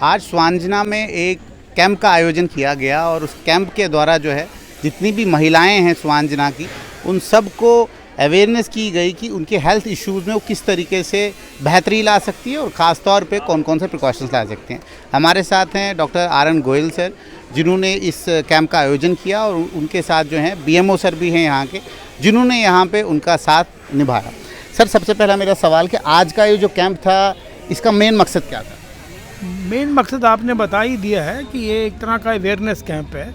आज स्वांजना में एक कैंप का आयोजन किया गया और उस कैंप के द्वारा जो है जितनी भी महिलाएं हैं स्वांजना की उन सब को अवेयरनेस की गई कि उनके हेल्थ इश्यूज़ में वो किस तरीके से बेहतरी ला सकती है और ख़ास तौर पे कौन कौन से प्रिकॉशंस ला सकते हैं। हमारे साथ हैं डॉक्टर आर.एन. गोयल सर, जिन्होंने इस कैंप का आयोजन किया और उनके साथ जो हैं बीएमओ सर भी हैं यहाँ के, जिन्होंने यहाँ पे उनका साथ निभाया। सर, सबसे पहला मेरा सवाल कि आज का ये जो कैंप था इसका मेन मकसद क्या था? मेन मकसद आपने बता ही दिया है कि ये एक तरह का अवेयरनेस कैंप है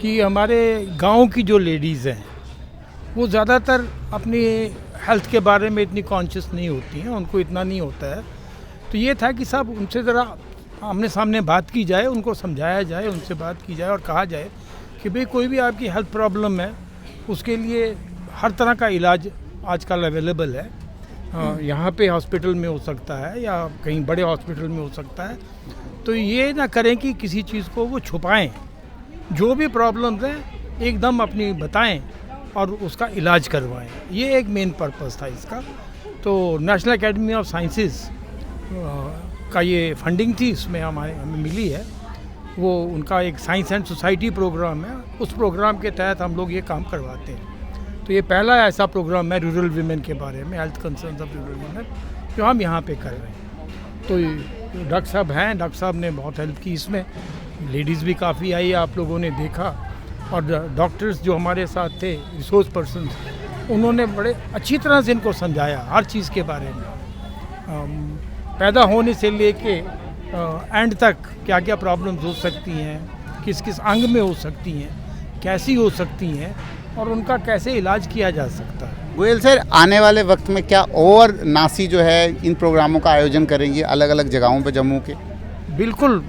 कि हमारे गांव की जो लेडीज़ हैं वो ज़्यादातर अपनी हेल्थ के बारे में इतनी कॉन्शियस नहीं होती हैं, उनको इतना नहीं होता है। तो ये था कि सब उनसे ज़रा आमने सामने बात की जाए, उनको समझाया जाए, उनसे बात की जाए और कहा जाए कि भाई कोई भी आपकी हेल्थ प्रॉब्लम है उसके लिए हर तरह का इलाज आजकल अवेलेबल है। यहाँ पे हॉस्पिटल में हो सकता है या कहीं बड़े हॉस्पिटल में हो सकता है। तो ये ना करें कि किसी चीज़ को वो छुपाएं, जो भी प्रॉब्लम्स हैं एकदम अपनी बताएं और उसका इलाज करवाएं। ये एक मेन पर्पस था इसका। तो नेशनल एकेडमी ऑफ साइंसेस का ये फंडिंग थी, इसमें हमें मिली है। वो उनका एक साइंस एंड सोसाइटी प्रोग्राम है, उस प्रोग्राम के तहत हम लोग ये काम करवाते हैं। तो ये पहला ऐसा प्रोग्राम है रूरल वीमेन के बारे में, health concerns of rural women, जो हम यहाँ पे कर रहे हैं। तो डॉक्टर साहब हैं, डॉक्टर साहब ने बहुत हेल्प की इसमें, लेडीज़ भी काफ़ी आई, आप लोगों ने देखा। और डॉक्टर्स जो हमारे साथ थे, रिसोर्स पर्सन, उन्होंने बड़े अच्छी तरह से इनको समझाया हर चीज़ के बारे में, पैदा होने से लेके एंड तक क्या क्या प्रॉब्लम्स हो सकती हैं, किस किस अंग में हो सकती हैं, कैसी हो सकती हैं और उनका कैसे इलाज किया जा सकता है। गोयल सर, आने वाले वक्त में क्या और नासी जो है इन प्रोग्रामों का आयोजन करेंगे अलग अलग जगहों पे जम्मू के? बिल्कुल,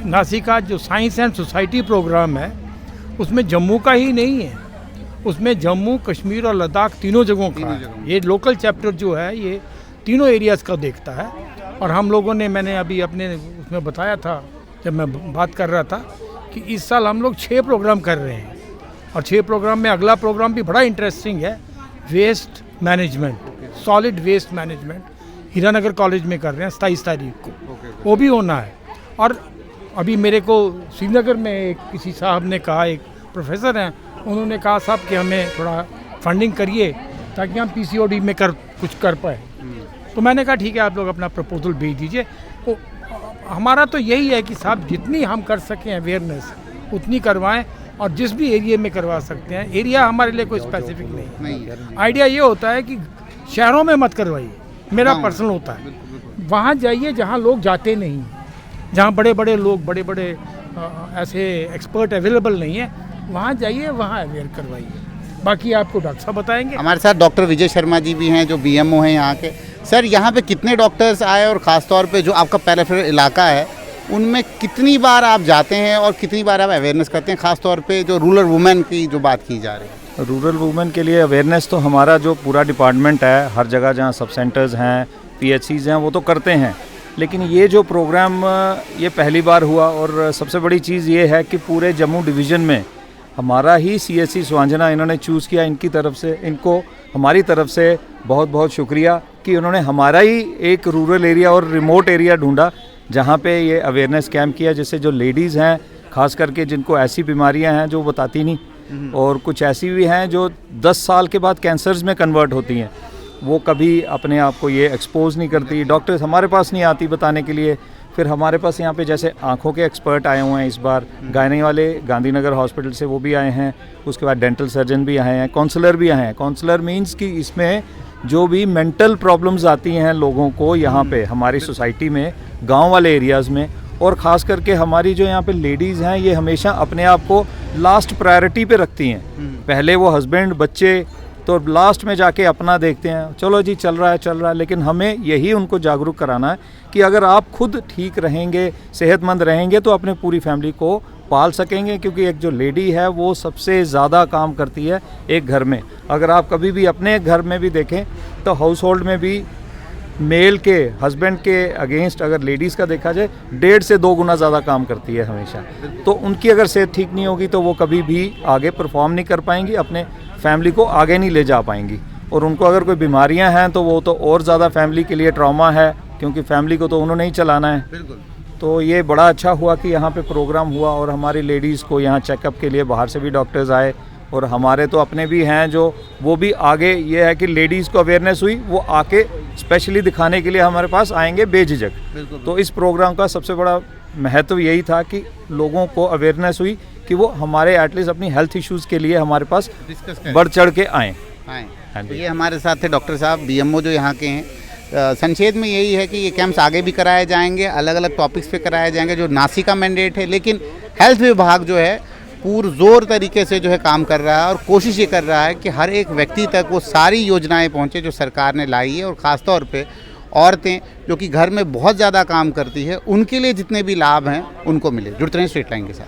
नासी का जो साइंस एंड सोसाइटी प्रोग्राम है उसमें जम्मू का ही नहीं है, उसमें जम्मू, कश्मीर और लद्दाख तीनों जगहों का है। ये लोकल चैप्टर जो है ये तीनों एरियाज़ का देखता है। और हम लोगों ने, मैंने अभी अपने उसमें बताया था जब मैं बात कर रहा था कि इस साल हम लोग 6 प्रोग्राम कर रहे हैं और 6 प्रोग्राम में अगला प्रोग्राम भी बड़ा इंटरेस्टिंग है, waste management, solid waste management, Hiranagar college में कर रहे हैं 27 तारीख को। वो भी होना है। और अभी मेरे को श्रीनगर में एक किसी साहब ने कहा, एक प्रोफेसर हैं, उन्होंने कहा साहब कि हमें थोड़ा फंडिंग करिए ताकि हम पीसीओडी में कुछ कर पाए। तो मैंने कहा ठीक है, आप लोग अपना प्रपोजल भेज दीजिए। तो हमारा तो यही है कि साहब जितनी हम कर सकें अवेयरनेस उतनी करवाएं और जिस भी एरिया में करवा सकते हैं। एरिया हमारे लिए कोई स्पेसिफिक नहीं। आइडिया ये होता है कि शहरों में मत करवाइए, मेरा पर्सनल होता है। वहाँ जाइए जहाँ लोग जाते नहीं, जहाँ बड़े बड़े लोग, बड़े बड़े ऐसे एक्सपर्ट अवेलेबल नहीं है, वहाँ जाइए, वहाँ अवेयर करवाइए। बाकी आपको डॉक्टर साहब बताएंगे। हमारे साथ डॉक्टर विजय शर्मा जी भी हैं जो बीएमओ हैं यहाँ के। सर, यहाँ पे कितने डॉक्टर्स आए और ख़ास तौर पे जो आपका पेरिफेरल इलाका है उनमें कितनी बार आप जाते हैं और कितनी बार आप अवेयरनेस करते हैं, ख़ास तौर पे जो रूरल वुमेन की जो बात की जा रही है? रूरल वुमेन के लिए अवेयरनेस तो हमारा जो पूरा डिपार्टमेंट है, हर जगह जहाँ सब सेंटर्स हैं, पीएचसीज हैं, वो तो करते हैं। लेकिन ये जो प्रोग्राम ये पहली बार हुआ और सबसे बड़ी चीज़ ये है कि पूरे जम्मू डिवीज़न में हमारा ही सीएससी स्वांजना इन्होंने चूज़ किया। इनकी तरफ से, इनको हमारी तरफ से बहुत बहुत शुक्रिया कि उन्होंने हमारा ही एक रूरल एरिया और रिमोट एरिया ढूंढा जहाँ पे ये अवेयरनेस कैंप किया, जिससे जो लेडीज़ हैं ख़ास करके जिनको ऐसी बीमारियां हैं जो बताती नहीं, और कुछ ऐसी भी हैं जो 10 साल के बाद कैंसर्स में कन्वर्ट होती हैं, वो कभी अपने आप को ये एक्सपोज नहीं करती, डॉक्टर्स हमारे पास नहीं आती बताने के लिए। फिर हमारे पास यहाँ पे जैसे आँखों के एक्सपर्ट आए हुए हैं इस बार, गायनी वाले गांधीनगर हॉस्पिटल से वो भी आए हैं, उसके बाद डेंटल सर्जन भी आए हैं, काउंसलर भी आए हैं। काउंसलर मींस कि इसमें जो भी मेंटल प्रॉब्लम्स आती हैं लोगों को यहाँ पे हमारी सोसाइटी में, गांव वाले एरियाज़ में, और ख़ास करके हमारी जो यहाँ पे लेडीज़ हैं ये हमेशा अपने आप को लास्ट प्रायोरिटी पे रखती हैं। पहले वो हस्बैंड, बच्चे, तो लास्ट में जाके अपना देखते हैं, चलो जी चल रहा है। लेकिन हमें यही उनको जागरूक कराना है कि अगर आप खुद ठीक रहेंगे, सेहतमंद रहेंगे, तो अपने पूरी फैमिली को पाल सकेंगे। क्योंकि एक जो लेडी है वो सबसे ज़्यादा काम करती है एक घर में। अगर आप कभी भी अपने घर में भी देखें तो हाउस होल्ड में भी मेल के, हस्बैंड के अगेंस्ट अगर लेडीज़ का देखा जाए 1.5 से 2 गुना ज़्यादा काम करती है हमेशा। तो उनकी अगर सेहत ठीक नहीं होगी तो वो कभी भी आगे परफॉर्म नहीं कर पाएंगी, अपने फैमिली को आगे नहीं ले जा पाएंगी। और उनको अगर कोई बीमारियां हैं तो वो तो और ज़्यादा फैमिली के लिए ट्रॉमा है, क्योंकि फैमिली को तो उन्होंने ही चलाना है। बिल्कुल। तो ये बड़ा अच्छा हुआ कि यहाँ पे प्रोग्राम हुआ और हमारी लेडीज़ को यहाँ चेकअप के लिए बाहर से भी डॉक्टर्स आए और हमारे तो अपने भी हैं जो वो भी आगे, ये है कि लेडीज़ को अवेयरनेस हुई, वो आके स्पेशली दिखाने के लिए हमारे पास आएंगे बेझिझक। तो इस प्रोग्राम का सबसे बड़ा महत्व यही था कि लोगों को अवेयरनेस हुई कि वो हमारे एटलीस्ट अपनी हेल्थ इश्यूज़ के लिए हमारे पास बढ़ चढ़ के आएँ। हाँ तो ये हमारे साथ थे डॉक्टर साहब बीएमओ जो यहाँ के हैं। संक्षेप में यही है कि ये कैंप्स आगे भी कराए जाएंगे, अलग अलग टॉपिक्स पे कराए जाएंगे जो नासिक का मैंडेट है, लेकिन हेल्थ विभाग जो है पुरजोर तरीके से जो है काम कर रहा है और कोशिश ये कर रहा है कि हर एक व्यक्ति तक वो सारी योजनाएं पहुंचे जो सरकार ने लाई है, और ख़ास तौर पे औरतें जो कि घर में बहुत ज़्यादा काम करती है उनके लिए जितने भी लाभ हैं उनको मिले। जुड़ते रहें स्ट्रेट लाइन के साथ।